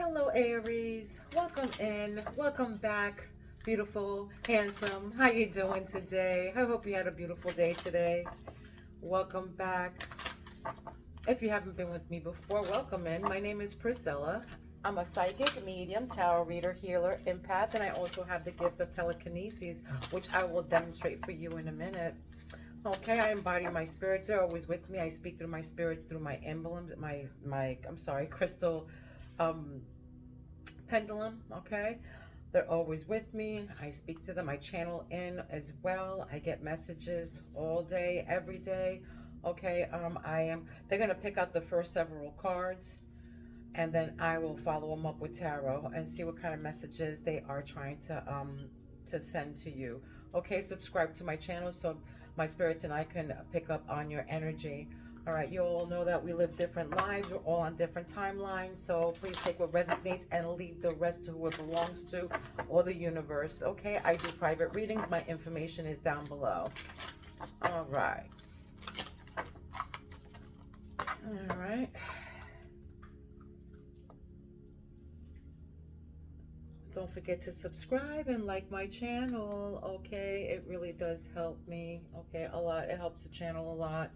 Hello, Aries. Welcome in. Welcome back, beautiful, handsome. How you doing today? I hope you had a beautiful day today. Welcome back. If you haven't been with me before, welcome in. My name is Priscilla. I'm a psychic, medium, tarot reader, healer, empath, and I also have the gift of telekinesis, which I will demonstrate for you in a minute. Okay, I embody my spirits. They're always with me. I speak through my spirit, through my emblems, crystal um, pendulum. Okay, they're always with me. I speak to them. I channel in as well. I get messages all day, every day. Okay, they're gonna pick out the first several cards, and then I will follow them up with tarot and see what kind of messages they are trying to send to you. Okay, subscribe to my channel so my spirits and I can pick up on your energy. All right, you all know that we live different lives. We're all on different timelines. So please take what resonates and leave the rest to who it belongs to, or the universe. Okay, I do private readings. My information is down below. All right. All right. Don't forget to subscribe and like my channel. Okay, it really does help me. Okay, a lot. It helps the channel a lot.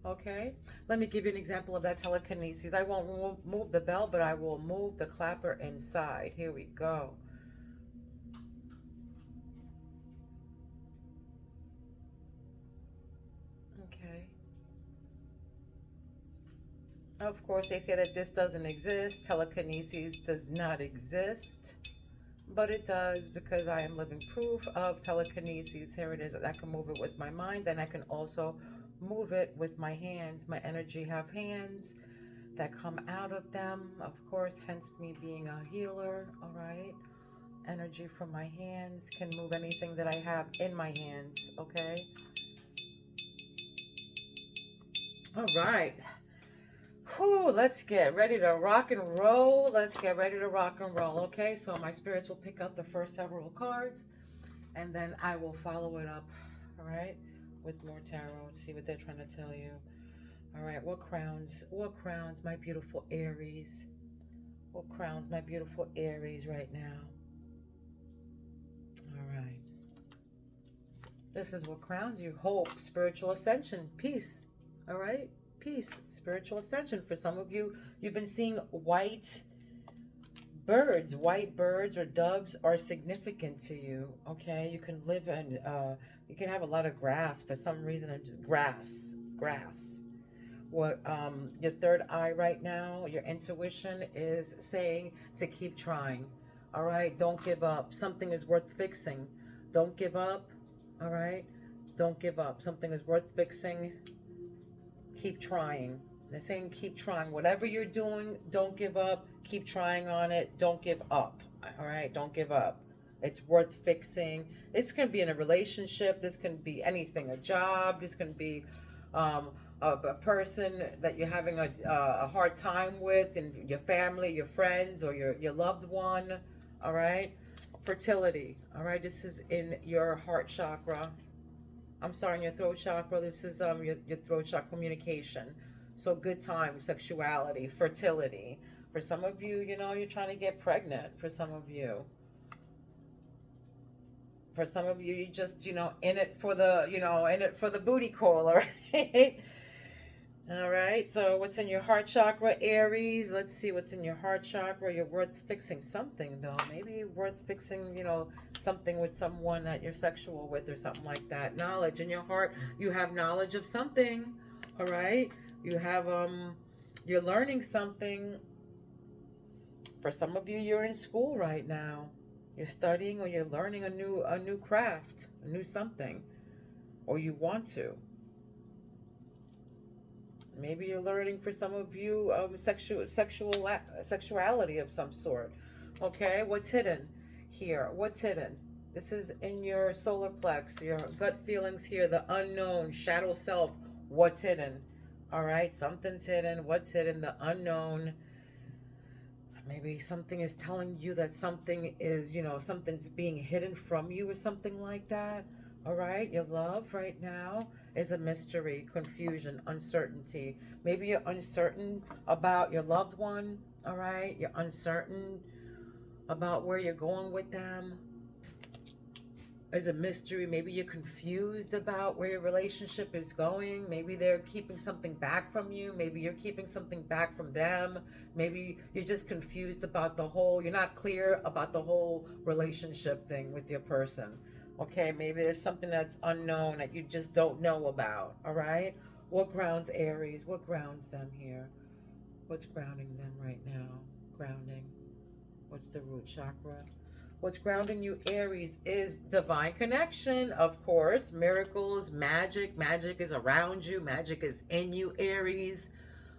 Okay, let me give you an example of that telekinesis. I won't move the bell, but I will move the clapper inside. Here we go. Okay. Of course, they say that this doesn't exist. Telekinesis does not exist. But it does, because I am living proof of telekinesis. Here it is. I can move it with my mind. Then I can also move it with my hands. My energy have hands that come out of them, of course, hence me being a healer. All right, energy from my hands can move anything that I have in my hands. Okay, all right. Whew, let's get ready to rock and roll. Let's get ready to rock and roll. Okay, so my spirits will pick up the first several cards, and then I will follow it up, all right, with more tarot and see what they're trying to tell you. All right, what crowns my beautiful Aries? What crowns my beautiful Aries right now? All right. This is what crowns you: hope, spiritual ascension, peace. All right, peace, spiritual ascension. For some of you, you've been seeing white birds. White birds or doves are significant to you. Okay, you can live in, you can have a lot of grass. For some reason, I'm just grass. What your third eye right now, your intuition is saying to keep trying. All right, don't give up. Something is worth fixing. Don't give up. All right, don't give up. Something is worth fixing. Keep trying. They're saying keep trying. Whatever you're doing, don't give up. Keep trying on it. Don't give up. All right, don't give up. It's worth fixing. It's going to be in a relationship. This can be anything. A job. This can be a person that you're having a hard time with, and your family, your friends, or your loved one. All right, fertility. All right, this is in your heart chakra. I'm sorry, in your throat chakra. This is your throat chakra, communication. So good time, sexuality, fertility. For some of you, you know, you're trying to get pregnant. For some of you, you just, you know, in it for the, in it for the booty call. All right. All right, so what's in your heart chakra, Aries? Let's see what's in your heart chakra. You're worth fixing something, though. Maybe worth fixing, something with someone that you're sexual with or something like that. Knowledge in your heart. You have knowledge of something, all right? You have, you're learning something. For some of you, you're in school right now. You're studying, or you're learning a new craft, a new something, or you want to. Maybe you're learning, for some of you, sexuality of some sort. Okay, what's hidden here? What's hidden? This is in your solar plex, your gut feelings here, the unknown, shadow self. What's hidden? All right, something's hidden. What's hidden? The unknown. Maybe something is telling you that something is, something's being hidden from you or something like that. All right, your love right now is a mystery, confusion, uncertainty. Maybe you're uncertain about your loved one. all right? You're uncertain about where you're going with them. There's a mystery. Maybe you're confused about where your relationship is going. Maybe they're keeping something back from you. Maybe you're keeping something back from them. Maybe you're just confused about the whole, you're not clear about the whole relationship thing with your person. Okay, maybe there's something that's unknown that you just don't know about. All right? What grounds Aries? What grounds them here? What's grounding them right now? Grounding. What's the root chakra? What's grounding you, Aries, is divine connection, of course. Miracles, magic. Magic is around you. Magic is in you, Aries.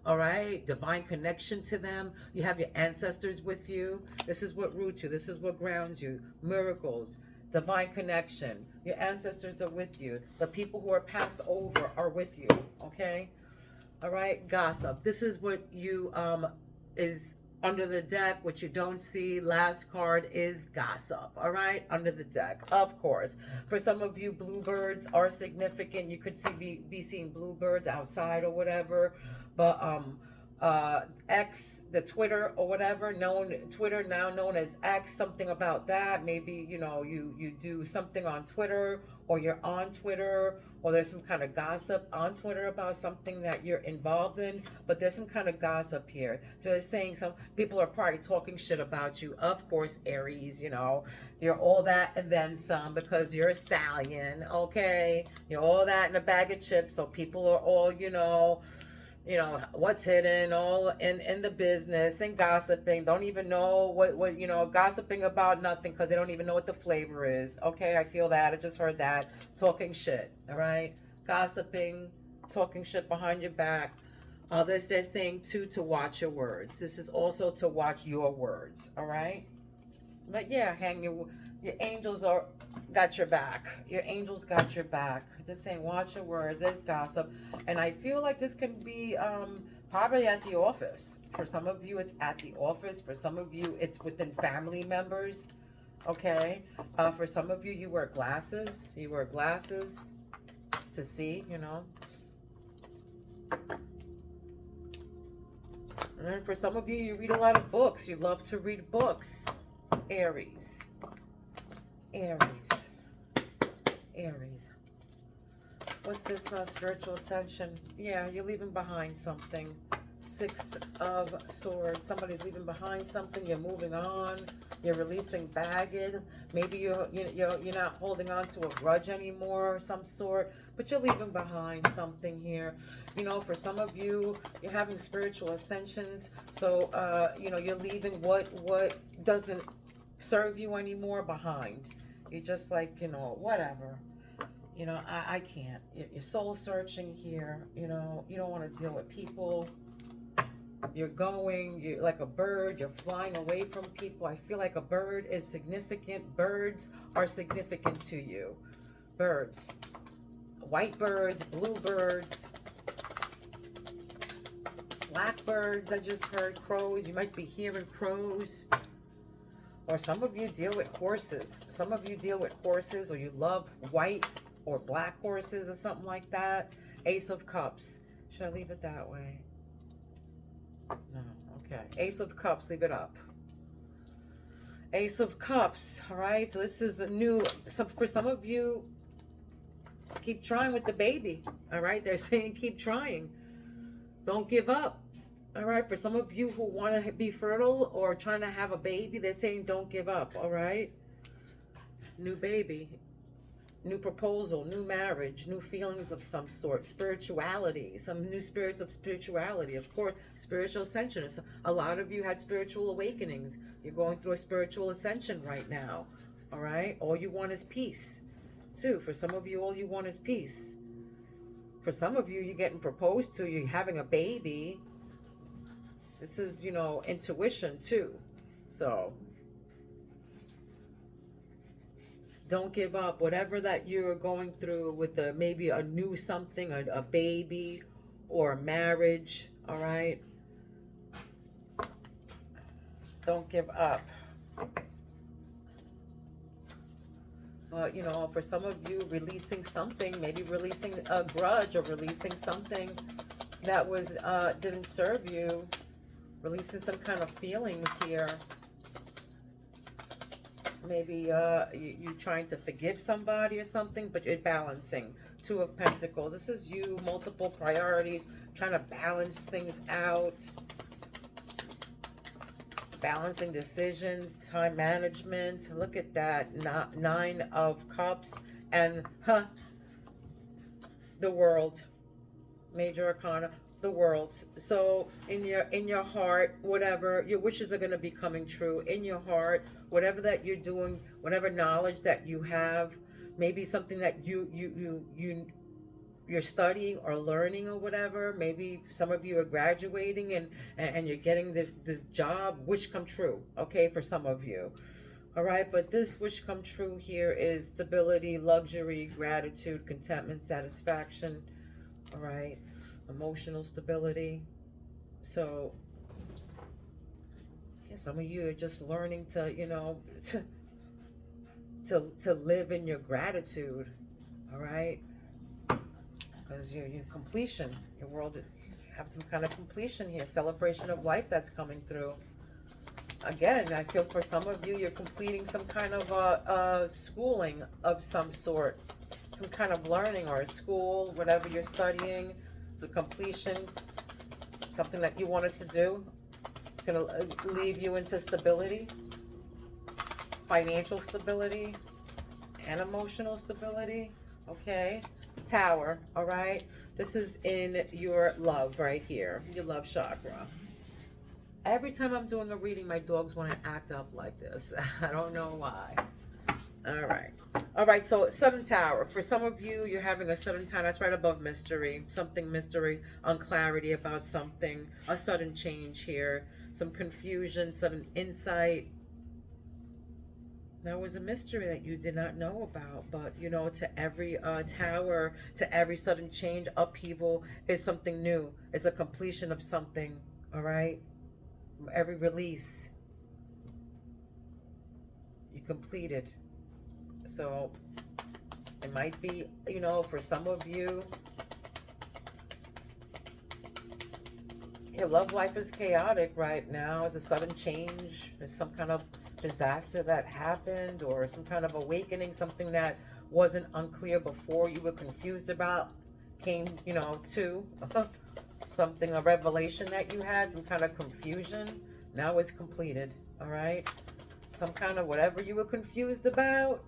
All right? Divine connection to them. You have your ancestors with you. This is what roots you. This is what grounds you. Miracles, divine connection. Your ancestors are with you. The people who are passed over are with you. Okay? All right? Gossip. This is what you, is under the deck. What you don't see, last card is gossip. All right, under the deck, of course. For some of you, bluebirds are significant. You could be seeing bluebirds outside or whatever. But X, the Twitter or whatever, Twitter now known as X, something about that. Maybe you do something on Twitter, or you're on Twitter, or there's some kind of gossip on Twitter about something that you're involved in, but there's some kind of gossip here. So they're saying some people are probably talking shit about you. Of course, Aries, you're all that and then some, because you're a stallion, okay? You're all that in a bag of chips, so people are all, what's hidden, all in the business and gossiping. Don't even know what gossiping about nothing, because they don't even know what the flavor is. Okay, I feel that. I just heard that. Talking shit, all right? Gossiping, talking shit behind your back. Others, they're saying too, to watch your words. This is also to watch your words, all right? But yeah, your angels got your back. Your angels got your back. Just saying, watch your words. There's gossip. And I feel like this can be probably at the office. For some of you, it's at the office. For some of you, it's within family members. Okay? For some of you, you wear glasses. You wear glasses to see, And then for some of you, you read a lot of books. You love to read books. Aries. What's this spiritual ascension? Yeah, you're leaving behind something. 6 of Swords. Somebody's leaving behind something. You're moving on. You're releasing baggage. Maybe you're not holding on to a grudge anymore of some sort, but you're leaving behind something here. For some of you, you're having spiritual ascensions. So you're leaving what doesn't serve you anymore behind. You're just like, whatever. I can't. You're soul searching here. You don't want to deal with people. You're like a bird. You're flying away from people. I feel like a bird is significant. Birds are significant to you. Birds. White birds, blue birds, blackbirds. I just heard crows. You might be hearing crows. Or some of you deal with horses. Some of you deal with horses, or you love white or black horses or something like that. Ace of Cups. Should I leave it that way? No. Okay. Ace of Cups. Leave it up. Ace of Cups. All right. So this is a new. For some of you, keep trying with the baby. All right. They're saying keep trying. Don't give up. All right, for some of you who want to be fertile or trying to have a baby, they're saying don't give up, all right? New baby, new proposal, new marriage, new feelings of some sort, spirituality, some new spirits of spirituality, of course, spiritual ascension. A lot of you had spiritual awakenings. You're going through a spiritual ascension right now, all right? All you want is peace, too. For some of you, all you want is peace. For some of you, you're getting proposed to, you're having a baby. This is, intuition too. So don't give up. Whatever that you're going through with maybe a new something, a baby or a marriage, all right? Don't give up. But, for some of you, releasing something, maybe releasing a grudge or releasing something that didn't serve you. Releasing some kind of feelings here. Maybe you trying to forgive somebody or something, but you're balancing. Two of Pentacles. This is you, multiple priorities, trying to balance things out. Balancing decisions, time management. Look at that. Nine of Cups and the World. Major Arcana, the World. So in your heart, whatever your wishes are going to be coming true. In your heart, whatever that you're doing, whatever knowledge that you have, maybe something that you're studying or learning or whatever. Maybe some of you are graduating and you're getting this job, wish come true. Okay, for some of you. All right, but this wish come true here is stability, luxury, gratitude, contentment, satisfaction. All right, emotional stability. So yeah, some of you are just learning to, to live in your gratitude. All right, because your completion, your world, you have some kind of completion here, celebration of life that's coming through. Again, I feel for some of you, you're completing some kind of schooling of some sort, some kind of learning or a school, whatever you're studying. It's a completion, something that you wanted to do. It's going to leave you into stability, financial stability, and emotional stability. Okay, Tower. All right, this is in your love right here, your love chakra. Every time I'm doing a reading, my dogs want to act up like this. I don't know why. All right, so Southern Tower. For some of you, you're having a Southern Tower. That's right above mystery. Something mystery, unclarity about something. A sudden change here. Some confusion, sudden insight. That was a mystery that you did not know about. But, to every tower, to every sudden change, upheaval is something new. It's a completion of something, all right? Every release you completed. So it might be, for some of you, your love life is chaotic right now. It's a sudden change. There's some kind of disaster that happened or some kind of awakening, something that wasn't unclear before, you were confused about, came, to something, a revelation that you had, some kind of confusion. Now it's completed, all right? Some kind of whatever you were confused about.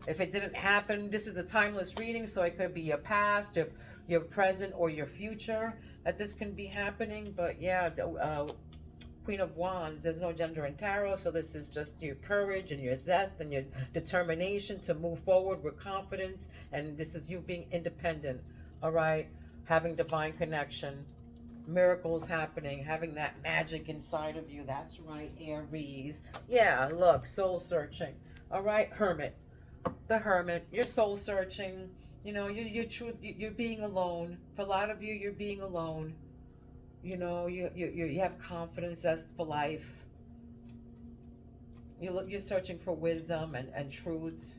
If it didn't happen, this is a timeless reading, so it could be your past, your present, or your future that this can be happening. But yeah, Queen of Wands, there's no gender in tarot, so this is just your courage and your zest and your determination to move forward with confidence, and this is you being independent, all right? Having divine connection, miracles happening, having that magic inside of you. That's right, Aries. Yeah, look, soul searching. All right, Hermit. The Hermit. You're soul searching. You're being alone. For a lot of you, you're being alone. You have confidence that's for life. You're searching for wisdom and truth.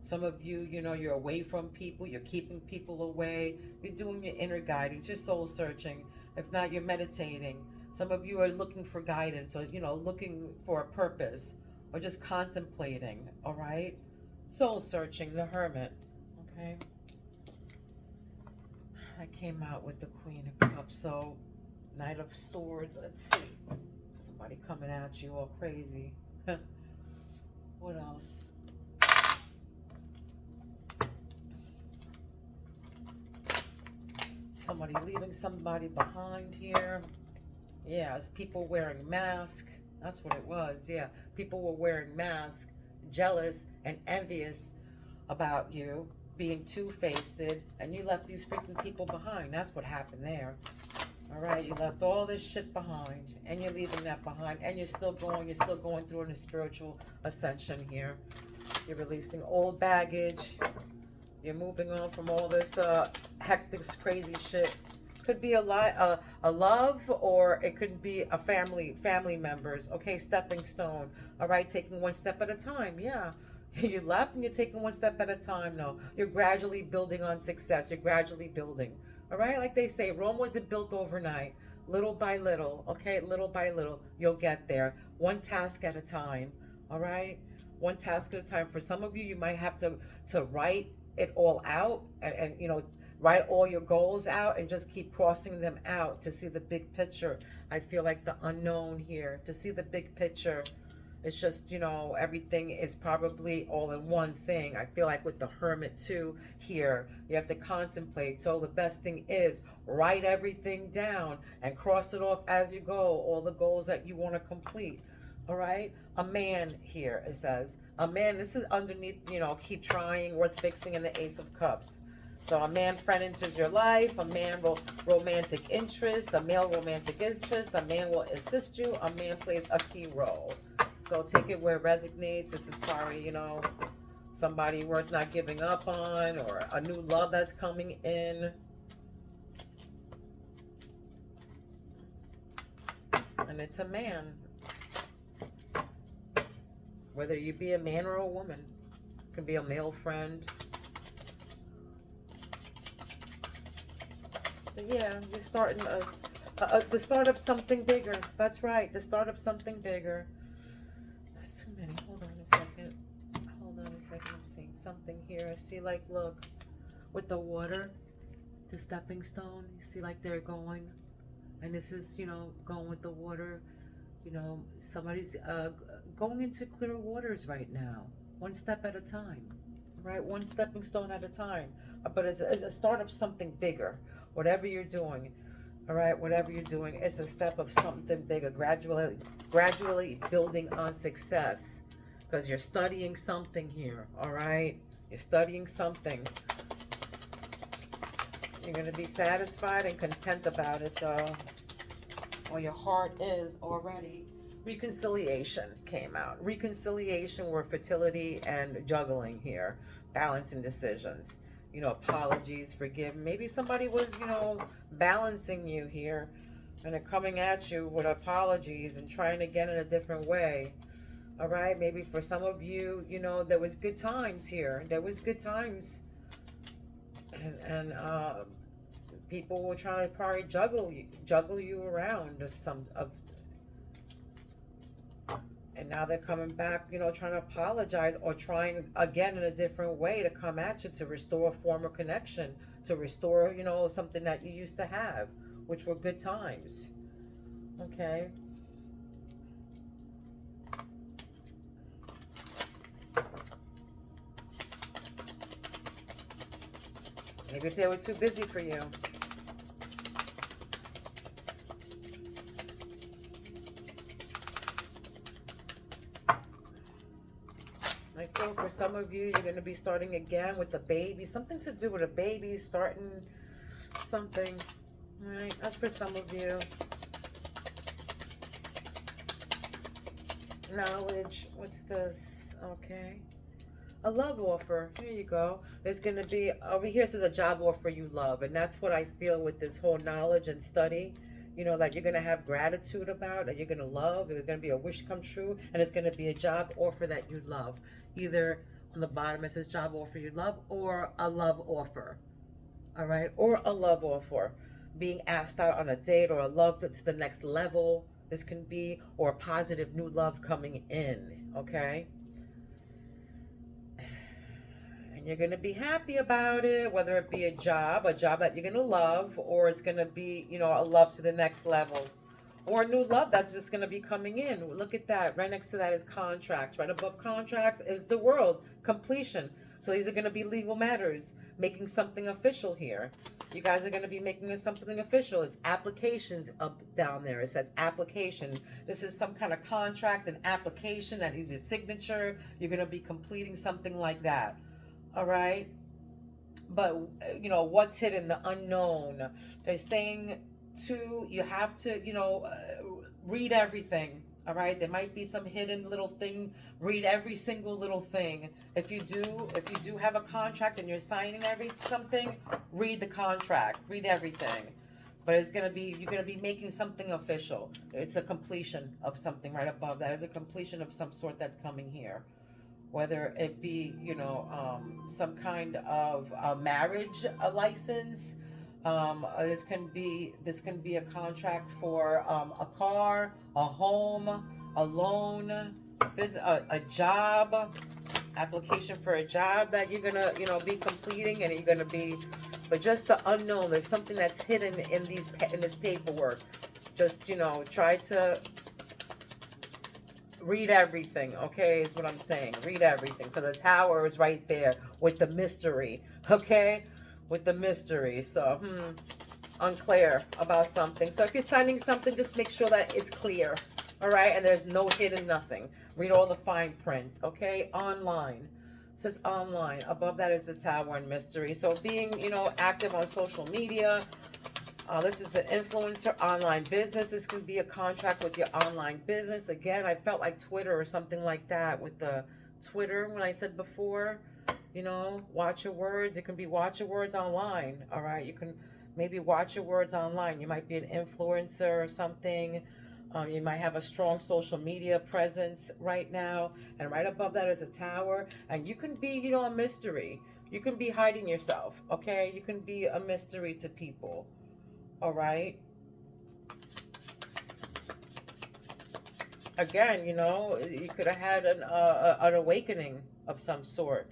Some of you, you're away from people. You're keeping people away. You're doing your inner guidance. You're soul searching. If not, you're meditating. Some of you are looking for guidance or, looking for a purpose or just contemplating, all right? Soul searching, the Hermit, okay? I came out with the Queen of Cups, so Knight of Swords. Let's see. Somebody coming at you all crazy. What else? Somebody leaving somebody behind here. Yeah, it's people wearing masks. That's what it was. Yeah, people were wearing masks, jealous and envious about you, being two-faced, and you left these freaking people behind. That's what happened there. All right, you left all this shit behind, and you're leaving that behind, and you're still going through a spiritual ascension here. You're releasing old baggage. You're moving on from all this hectic, crazy shit. Could be a love, or it could be a family members. Okay, stepping stone. All right, taking one step at a time. Yeah. You left and you're taking one step at a time. No, you're gradually building on success. You're gradually building. All right, like they say, Rome wasn't built overnight. Little by little, okay? Little by little, you'll get there. One task at a time, all right? One task at a time. For some of you, you might have to write it all out and you know, write all your goals out and just keep crossing them out to see the big picture. I feel like the unknown here, to see the big picture. It's just, you know, everything is probably all in one thing. I feel like with the Hermit too here, you have to contemplate. So the best thing is write everything down and cross it off as you go, all the goals that you want to complete. All right. A man here, it says. A man, this is underneath, you know, keep trying, worth fixing, in the Ace of Cups. So a man friend enters your life, a man romantic interest, a male romantic interest, a man will assist you, a man plays a key role. So take it where it resonates. This is probably, you know, somebody worth not giving up on, or a new love that's coming in. And it's a man. Whether you be a man or a woman. It can be a male friend. But yeah, you're starting the start of something bigger. That's right, the start of something bigger. That's too many. Hold on a second. Hold on a second. I'm seeing something here. I see, like, look, with the water, the stepping stone. You see, like, they're going, and this is, you know, going with the water. You know, somebody's going into clearer waters right now. One step at a time, right? One stepping stone at a time. But it's a start of something bigger. Whatever you're doing, all right, whatever you're doing, it's a step of something bigger, gradually building on success, because you're studying something here, all right? You're studying something. You're going to be satisfied and content about it, though. Or your heart is already. Reconciliation came out. Reconciliation, were fertility and juggling here, balancing decisions. You know, apologies, forgive. Maybe somebody was, you know, balancing you here, and they're coming at you with apologies and trying again in a different way. All right, maybe for some of you, you know, there was good times here. There was good times, and people were trying to probably juggle you around and now they're coming back, you know, trying to apologize, or trying again in a different way to come at you, to restore a former connection, to restore, you know, something that you used to have, which were good times. Okay. Maybe they were too busy for you. I feel for some of you, you're going to be starting again with a baby. Something to do with a baby, starting something. All right, that's for some of you. Knowledge, what's this? Okay. A love offer. Here you go. There's going to be, over here says a job offer you love. And that's what I feel with this whole knowledge and study. You know, that you're going to have gratitude about, and you're going to love. There's going to be a wish come true, and it's going to be a job offer that you love. Either on the bottom it says job offer you love, or a love offer. All right? Or a love offer. Being asked out on a date, or a love to the next level. This can be, or a positive new love coming in. Okay? And you're going to be happy about it, whether it be a job that you're going to love, or it's going to be, you know, a love to the next level, or a new love that's just going to be coming in. Look at that. Right next to that is contracts. Right above contracts is the world, completion. So these are going to be legal matters, making something official here. You guys are going to be making something official. It's applications up down there. It says application. This is some kind of contract, an application that needs your signature. You're going to be completing something like that. All right. But, you know, what's hidden, the unknown. They're saying, too, you have to, you know, read everything. All right. There might be some hidden little thing. Read every single little thing. If you do have a contract and you're signing something, read the contract. Read everything. But it's going to be, you're going to be making something official. It's a completion of something right above that. It's a completion of some sort that's coming here. Whether it be, you know, some kind of a marriage license, This can be a contract for a car, a home, a loan, a job, application for a job that you're gonna be completing, and you're gonna be, but just the unknown. There's something that's hidden in this paperwork. Just try to read everything, okay, is what I'm saying. Read everything, because the tower is right there with the mystery, okay, with the mystery. So unclear about something. So if you're signing something, just make sure that it's clear, all right, and there's no hidden nothing. Read all the fine print, okay. Online, it says online. Above that is the tower and mystery. So being active on social media. This is an influencer, online business. This can be a contract with your online business. Again, I felt like Twitter or something like that with the Twitter when I said before, watch your words. It can be watch your words online, all right? You can maybe watch your words online. You might be an influencer or something. You might have a strong social media presence right now. And right above that is a tower. And you can be, a mystery. You can be hiding yourself, okay? You can be a mystery to people. All right. Again, you could have had an awakening of some sort.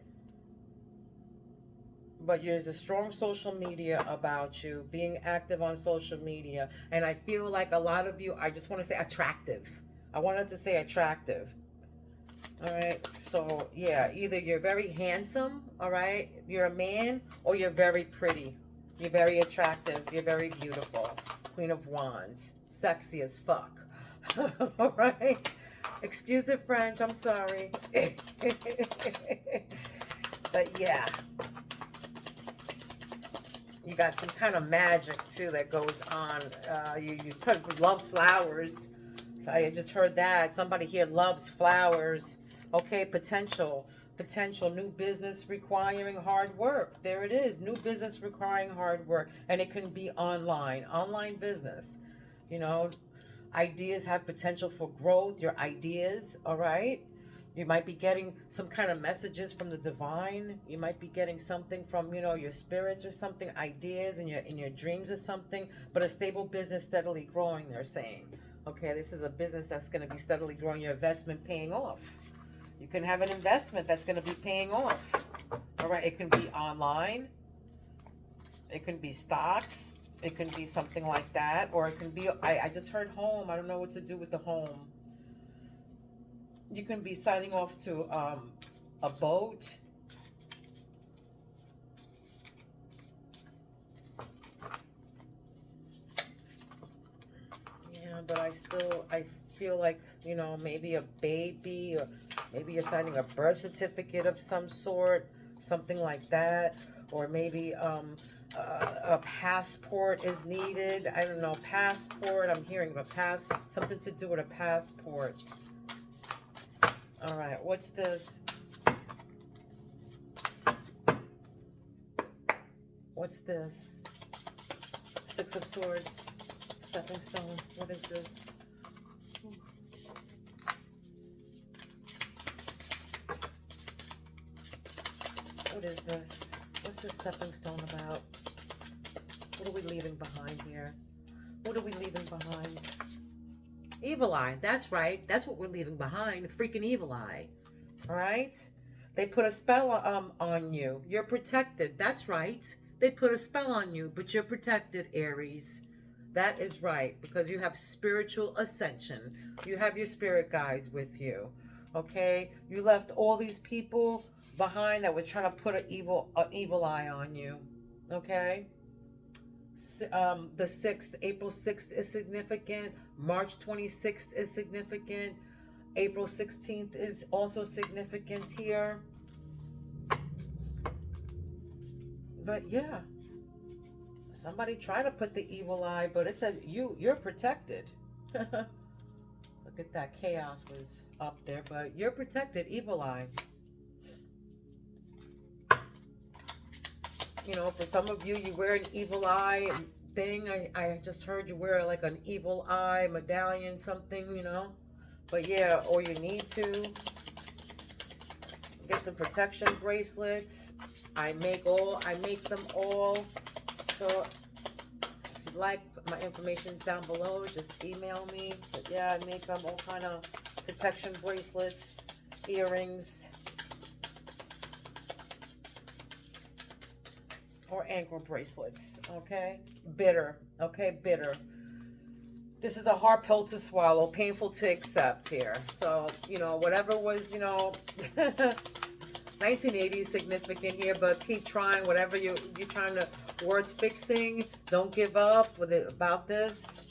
But there's a strong social media about you, being active on social media. And I feel like a lot of you, I just want to say attractive. I wanted to say attractive. All right. So, yeah, either you're very handsome, all right, you're a man, or you're very pretty. You're very attractive. You're very beautiful. Queen of Wands. Sexy as fuck. All right? Excuse the French. I'm sorry. But yeah. You got some kind of magic, too, that goes on. You could love flowers. So I just heard that. Somebody here loves flowers. Okay, potential new business requiring hard work. There it is. New business requiring hard work. And it can be online business. Ideas have potential for growth. Your ideas, all right? You might be getting some kind of messages from the divine. You might be getting something from, your spirits or something, ideas in your dreams or something. But a stable business steadily growing, they're saying. Okay, this is a business that's going to be steadily growing, your investment paying off. You can have an investment that's going to be paying off. All right, it can be online. It can be stocks. It can be something like that. Or it can be, I just heard home. I don't know what to do with the home. You can be signing off to a boat. Yeah, but I feel like, maybe a baby, or maybe you're signing a birth certificate of some sort, something like that. Or maybe a passport is needed. I don't know, passport. I'm hearing of something to do with a passport. All right, what's this? What's this? Six of Swords, stepping stone. What is this? What is this? What's this stepping stone about? What are we leaving behind here? What are we leaving behind? Evil eye. That's right. That's what we're leaving behind. A freaking evil eye. All right? They put a spell on you. You're protected. That's right. They put a spell on you, but you're protected, Aries. That is right, because you have spiritual ascension. You have your spirit guides with you. Okay? You left all these people behind that were trying to put an evil eye on you. Okay? The 6th, April 6th is significant. March 26th is significant. April 16th is also significant here. But yeah, somebody tried to put the evil eye, but it says you're protected. Look at that, chaos was up there, but you're protected, evil eye. For some of you, you wear an evil eye thing. I just heard you wear like an evil eye medallion, something, But yeah, or you need to get some protection bracelets. I make them all. So like, my information's down below. Just email me. But yeah, I make all kind of protection bracelets, earrings, or ankle bracelets. Okay, bitter. Okay, bitter. This is a hard pill to swallow, painful to accept here. So, you know, whatever was, you know, 1980 is significant here, but keep trying. Whatever you're trying to, worth fixing. Don't give up with it about this.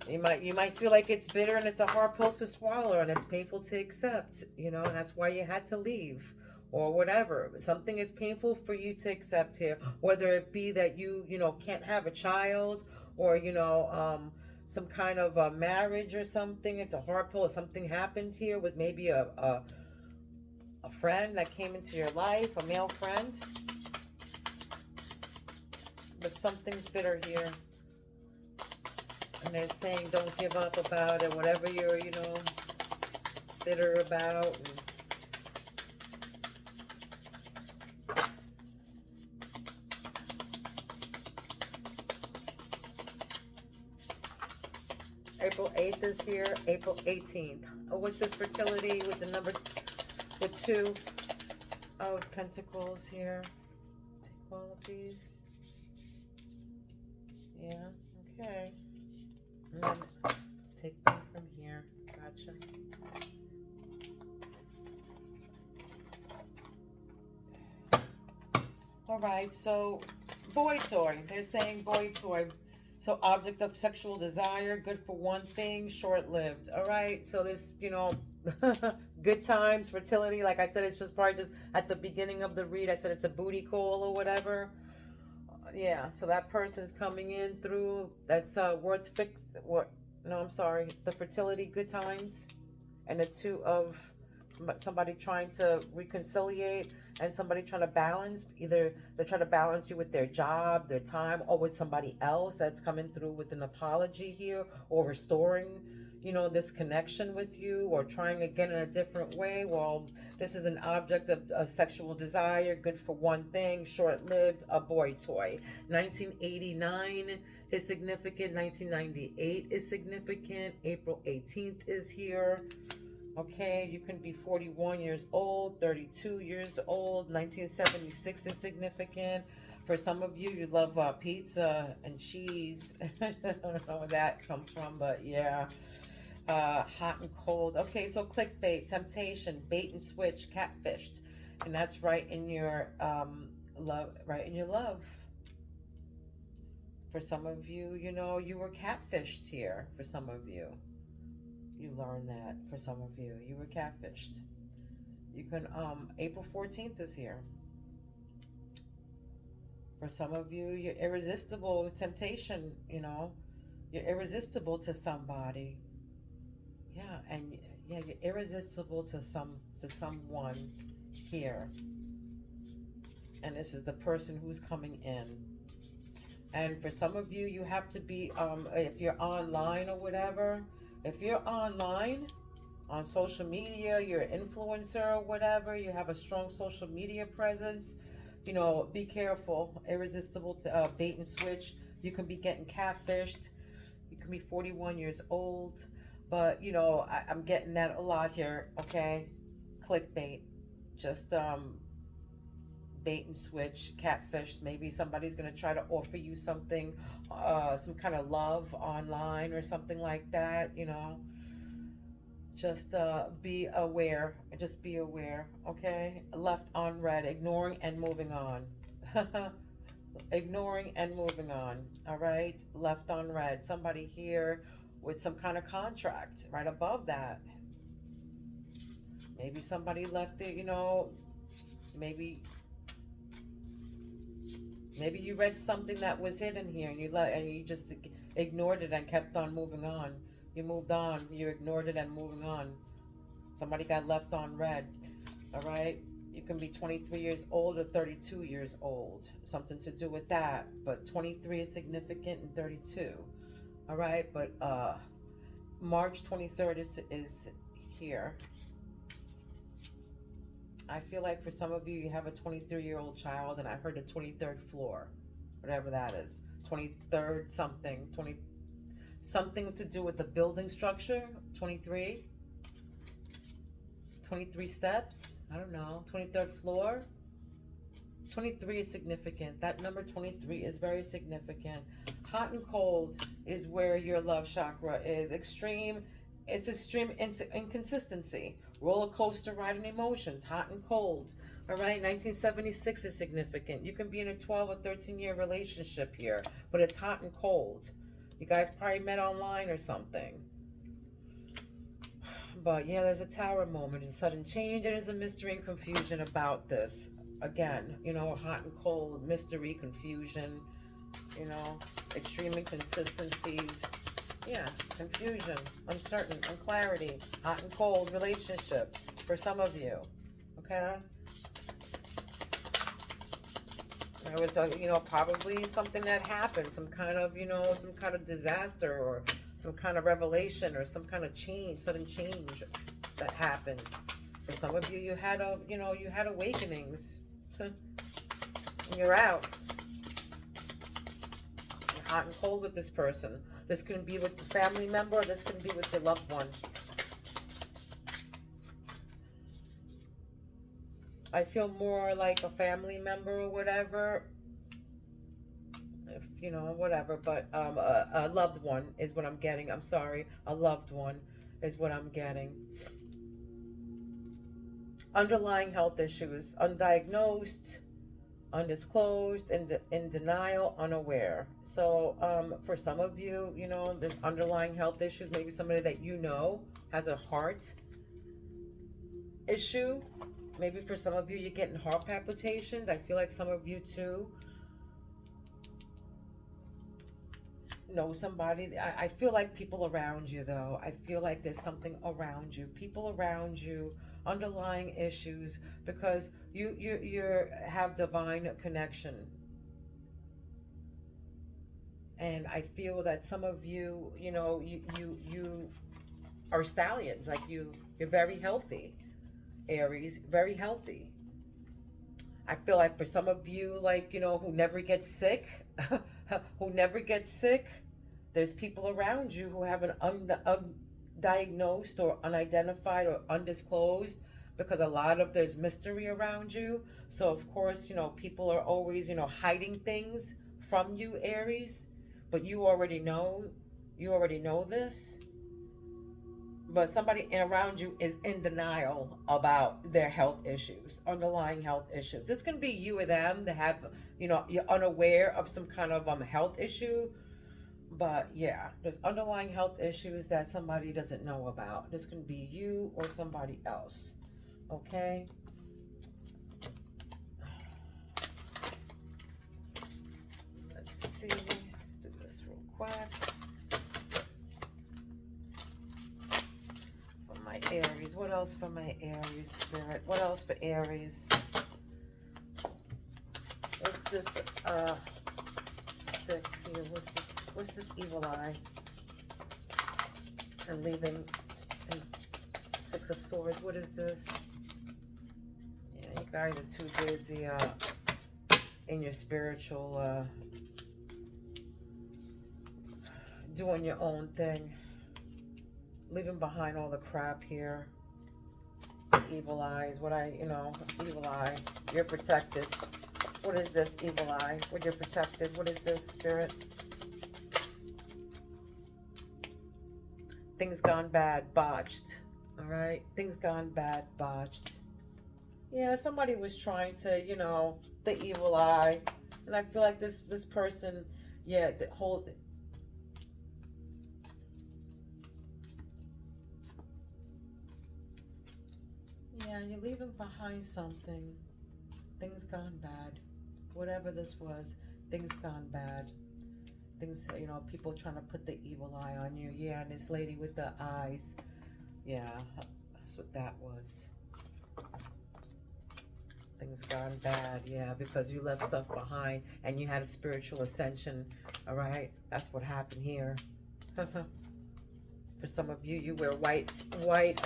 You might feel like it's bitter and it's a hard pill to swallow and it's painful to accept, you know, and that's why you had to leave or whatever. Something is painful for you to accept here, whether it be that you know, can't have a child, or, you know, some kind of a marriage or something. It's a hard pill. Or something happened here with maybe a friend that came into your life, a male friend. But something's bitter here. And they're saying don't give up about it, whatever you're, you know, bitter about. And April 8th is here, April 18th. Oh, what's this fertility with the number, with 2 of Pentacles here? Take all of these. Yeah, okay. And then take one from here. Gotcha. All right, so boy toy. They're saying boy toy. So object of sexual desire, good for one thing, short-lived. All right, so this, you know, good times, fertility. Like I said, it's just probably just at the beginning of the read. I said it's a booty call or whatever. Yeah, so that person's coming in through. That's worth fix. What? No, I'm sorry. The fertility, good times, and the 2 of somebody trying to reconciliate and somebody trying to balance. Either they're trying to balance you with their job, their time, or with somebody else that's coming through with an apology here, or restoring, you know, this connection with you, or trying again in a different way. Well, this is an object of a sexual desire, good for one thing, short-lived, a boy toy. 1989 is significant. 1998 is significant. April 18th is here. Okay, you can be 41 years old, 32 years old. 1976 is significant. For some of you, you love pizza and cheese. I don't know where that comes from, but yeah. Hot and cold. Okay, so clickbait, temptation, bait and switch, catfished. And that's right in your love, right in your love. For some of you, you know, you were catfished here. For some of you. You learn that. For some of you, you were catfished. You can April 14th is here. For some of you, you're irresistible with temptation, you know. You're irresistible to somebody. Yeah, and yeah, you're irresistible to someone here. And this is the person who's coming in. And for some of you, you have to be if you're online or whatever. If you're online on social media, you're an influencer or whatever, you have a strong social media presence, you know, be careful. Irresistible to bait and switch. You can be getting catfished. You can be 41 years old. But, you know, I'm getting that a lot here, okay? Clickbait. Just bait and switch, catfish. Maybe somebody's going to try to offer you something, some kind of love online or something like that, you know. Just be aware. Just be aware, okay? Left on red, ignoring and moving on. Ignoring and moving on, all right? Left on red. Somebody here with some kind of contract right above that. Maybe somebody left it, you know, maybe you read something that was hidden here and you just ignored it and kept on moving on. You moved on, you ignored it and moving on. Somebody got left on red, all right? You can be 23 years old or 32 years old. Something to do with that, but 23 is significant and 32, all right? But March 23rd is here. I feel like for some of you, you have a 23-year-old child, and I heard a 23rd floor, whatever that is. 23rd something, 20, something to do with the building structure. 23, 23 steps, I don't know, 23rd floor. 23 is significant. That number 23 is very significant. Hot and cold is where your love chakra is. Extreme, it's extreme inconsistency. Roller coaster riding emotions, hot and cold. All right, 1976 is significant. You can be in a 12 or 13-year relationship here, but it's hot and cold. You guys probably met online or something. But yeah, there's a tower moment, a sudden change, and there's a mystery and confusion about this. Again, you know, hot and cold, mystery, confusion, you know, extreme inconsistencies. Yeah, confusion, uncertain, unclarity, hot and cold relationship for some of you. Okay? There was, you know, probably something that happened, some kind of, you know, some kind of disaster or some kind of revelation or some kind of change, sudden change that happened. For some of you, you had you had awakenings. And you're out. You're hot and cold with this person. This can be with the family member, or this can be with your loved one. I feel more like a family member or whatever. If, you know, whatever. But a loved one is what I'm getting. I'm sorry. A loved one is what I'm getting. Underlying health issues. Undiagnosed, undisclosed, in denial, unaware. So for some of you, you know, there's underlying health issues. Maybe somebody that you know has a heart issue. Maybe for some of you, you're getting heart palpitations. I feel like some of you too know somebody. I feel like people around you, though. I feel like there's something around you. People around you, underlying issues, because you have divine connection. And I feel that some of you, you know, you are stallions. Like you're very healthy. Aries, very healthy. I feel like for some of you, like, you know, who never get sick, who never get sick, there's people around you who have an undiagnosed or unidentified or undisclosed, because a lot of there's mystery around you. So of course, you know, people are always, you know, hiding things from you, Aries, but you already know this. But somebody around you is in denial about their health issues, underlying health issues. This can be you or them that have, you know, you're unaware of some kind of health issue. But yeah, there's underlying health issues that somebody doesn't know about. This can be you or somebody else. Okay? Let's see. Let's do this real quick. Aries. What else for my Aries spirit? What else for Aries? What's this 6 here? What's this evil eye? And leaving and 6 of Swords. What is this? Yeah, you guys are too busy in your spiritual doing your own thing. Leaving behind all the crap here. Evil eyes. Evil eye. You're protected. What is this, evil eye? When you're protected, what is this, spirit? Things gone bad, botched. All right? Things gone bad, botched. Yeah, somebody was trying to, you know, the evil eye. And I feel like this person, yeah, the whole... Yeah, you're leaving behind something. Things gone bad. Whatever this was, things gone bad. Things, you know, people trying to put the evil eye on you. Yeah, and this lady with the eyes. Yeah, that's what that was. Things gone bad, yeah, because you left stuff behind and you had a spiritual ascension, all right? That's what happened here. For some of you, you wear white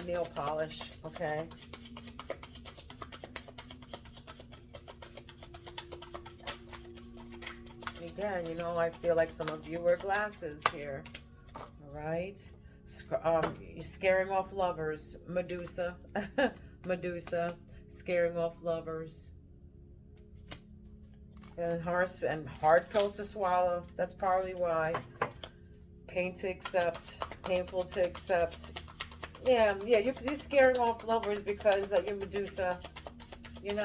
nail polish, okay? You again, you know, I feel like some of you wear glasses here. All right. You're scaring off lovers. Medusa. Medusa. Scaring off lovers. And hard pill to swallow. That's probably why. Pain to accept. Painful to accept. Yeah, you're scaring off lovers because you're Medusa. You're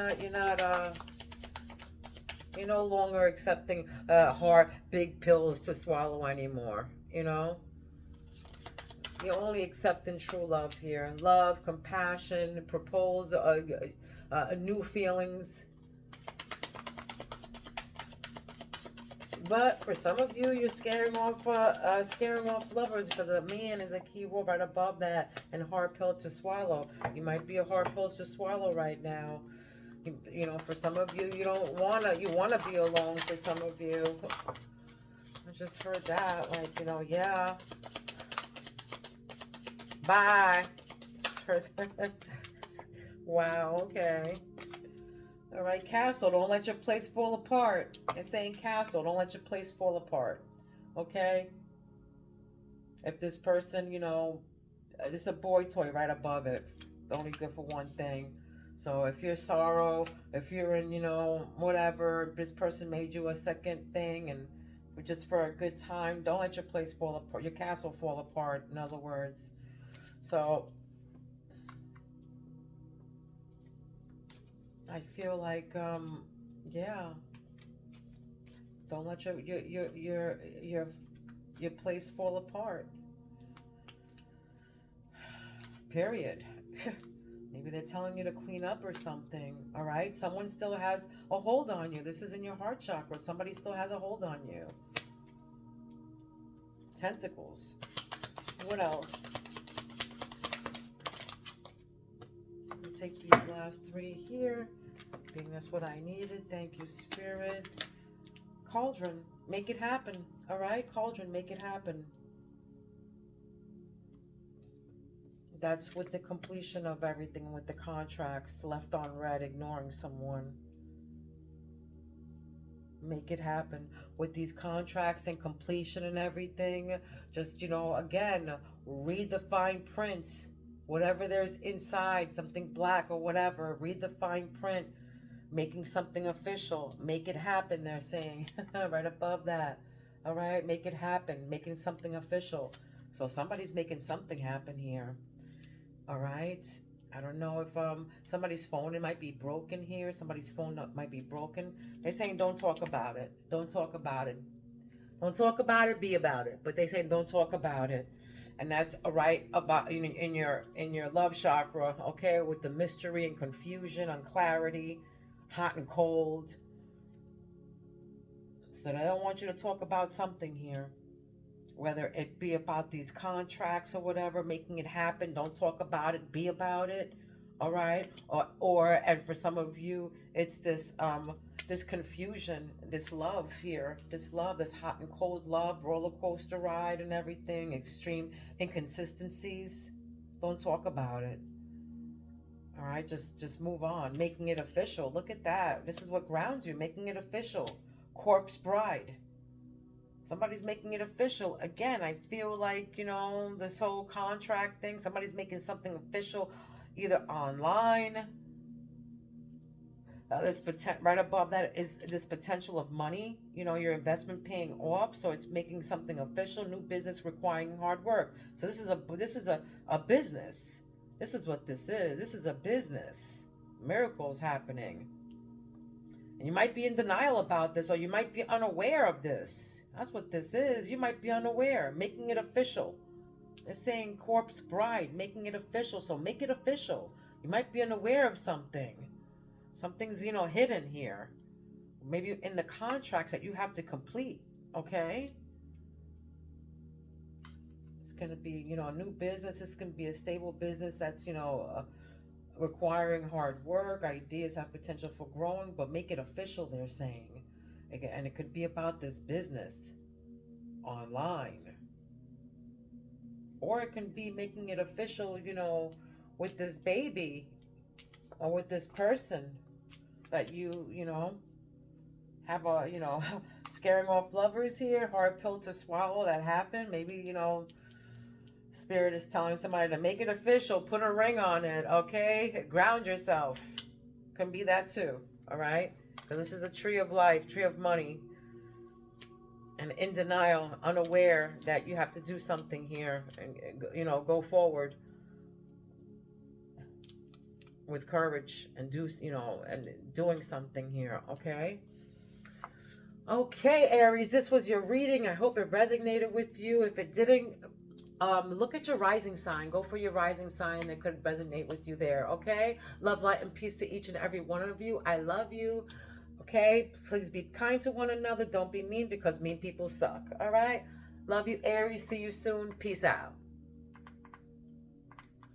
no longer accepting hard, big pills to swallow anymore. You know, you're only accepting true love here. Love, compassion, propose new feelings. But for some of you, you're scaring off lovers because a man is a key word right above that, and hard pill to swallow. You might be a hard pill to swallow right now. You know, for some of you, you wanna be alone. For some of you, I just heard that, like, you know, yeah. Bye. Wow. Okay. All right, Castle, don't let your place fall apart. It's saying Castle, don't let your place fall apart. Okay? If this person, you know, it's a boy toy right above it. Only good for one thing. So if you're sorrow, if you're in, you know, whatever, this person made you a second thing and just for a good time, don't let your place fall apart, your castle fall apart, in other words. So I feel like, yeah, don't let your place fall apart. Period. Maybe they're telling you to clean up or something. All right, someone still has a hold on you. This is in your heart chakra. Somebody still has a hold on you. Tentacles. What else? I'll take these last three here. Being that's what I needed. Thank you, Spirit. Cauldron, make it happen. All right, Cauldron, make it happen. That's with the completion of everything, with the contracts left on red, ignoring someone. Make it happen with these contracts and completion and everything. Just, you know, again, read the fine print. Whatever there's inside, something black or whatever, read the fine print. Making something official. Make it happen, they're saying. Right above that. All right, make it happen. Making something official. So somebody's making something happen here. All right. I don't know if somebody's phone, it might be broken here. Somebody's phone might be broken. They're saying don't talk about it. Don't talk about it. Don't talk about it, be about it. But they say don't talk about it. And that's right about in your love chakra, okay, with the mystery and confusion and clarity, hot and cold. So I don't want you to talk about something here. Whether it be about these contracts or whatever, making it happen. Don't talk about it, be about it. All right. Or and for some of you, it's this confusion, this love here, this love, this hot and cold love, roller coaster ride and everything, extreme inconsistencies. Don't talk about it. All right, just move on, making it official. Look at that. This is what grounds you, making it official. Corpse bride. Somebody's making it official. Again, I feel like, you know, this whole contract thing, somebody's making something official either online. Right above that is this potential of money, you know, your investment paying off. So it's making something official, new business requiring hard work. So this is a business. This is what this is. This is a business. Miracles happening. And you might be in denial about this, or you might be unaware of this. That's what this is. You might be unaware, making it official. They're saying corpse bride, making it official. So make it official. You might be unaware of something. Something's, you know, hidden here. Maybe in the contracts that you have to complete, okay? It's going to be, you know, a new business. It's going to be a stable business that's, you know, requiring hard work. Ideas have potential for growing, but make it official, they're saying. And it could be about this business online. Or it can be making it official, you know, with this baby or with this person that you know, have a, you know, Scaring off lovers here. Hard pill to swallow. That happened. Maybe, you know, Spirit is telling somebody to make it official. Put a ring on it, okay? Ground yourself. Can be that too, all right? Because this is a tree of life, tree of money. And in denial, unaware that you have to do something here. And, you know, go forward with courage and do, you know, and doing something here, okay? Okay, Aries, this was your reading. I hope it resonated with you. If it didn't, look at your rising sign. Go for your rising sign. It could resonate with you there, okay? Love, light, and peace to each and every one of you. I love you, okay? Please be kind to one another. Don't be mean, because mean people suck, all right? Love you, Aries. See you soon. Peace out.